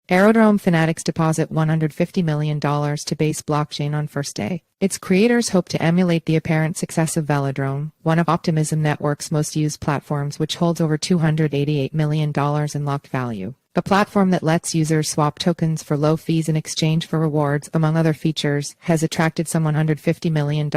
Aerodrome Fanatics deposit $150 million to base blockchain on first day. Its creators hope to emulate the apparent success of Velodrome, one of Optimism network's most used platforms, which holds over $288 million in locked value. The platform that lets users swap tokens for low fees in exchange for rewards, among other features, has attracted some $150 million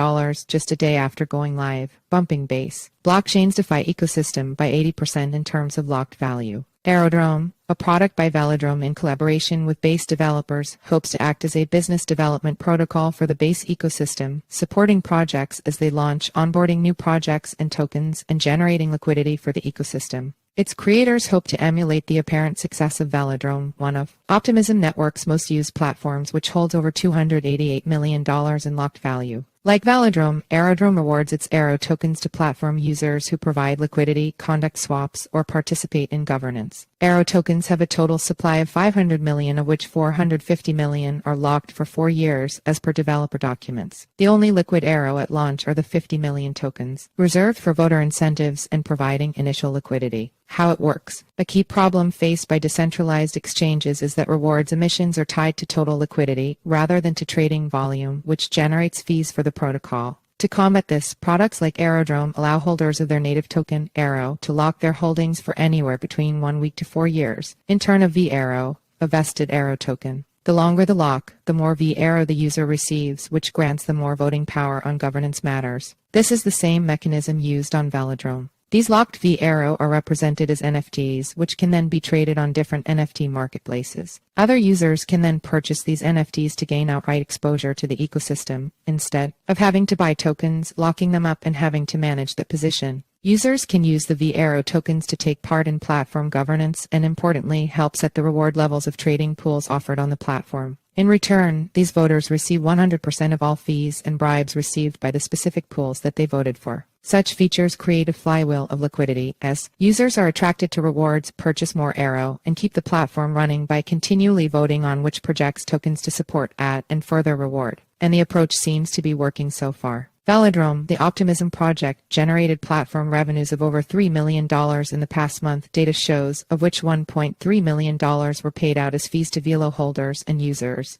just a day after going live, bumping base blockchain's DeFi ecosystem by 80% in terms of locked value. Aerodrome, a product by Velodrome in collaboration with Base developers, hopes to act as a business development protocol for the Base ecosystem, supporting projects as they launch, onboarding new projects and tokens, and generating liquidity for the ecosystem. Its creators hope to emulate the apparent success of Velodrome, one of Optimism network's most used platforms, which holds over $288 million in locked value. Like Velodrome, Aerodrome rewards its AERO tokens to platform users who provide liquidity, conduct swaps, or participate in governance. AERO tokens have a total supply of 500 million, of which 450 million are locked for 4 years, as per developer documents. The only liquid AERO at launch are the 50 million tokens, reserved for voter incentives and providing initial liquidity. How it works. A key problem faced by decentralized exchanges is that rewards emissions are tied to total liquidity rather than to trading volume, which generates fees for the protocol. To combat this, products like Aerodrome allow holders of their native token, AERO, to lock their holdings for anywhere between 1 week to 4 years, in turn of VAERO, a vested AERO token. The longer the lock, the more VAERO the user receives, which grants them more voting power on governance matters. This is the same mechanism used on Velodrome. These locked VAERO are represented as NFTs, which can then be traded on different NFT marketplaces. Other users can then purchase these NFTs to gain outright exposure to the ecosystem, instead of having to buy tokens, locking them up, and having to manage the position. Users can use the VAERO tokens to take part in platform governance and, importantly, help set the reward levels of trading pools offered on the platform. In return, these voters receive 100% of all fees and bribes received by the specific pools that they voted for. Such features create a flywheel of liquidity, as users are attracted to rewards, purchase more AERO, and keep the platform running by continually voting on which projects tokens to support, add, and further reward. And the approach seems to be working so far. Velodrome, the Optimism project, generated platform revenues of over $3 million in the past month, data shows, of which $1.3 million were paid out as fees to Velo holders and users.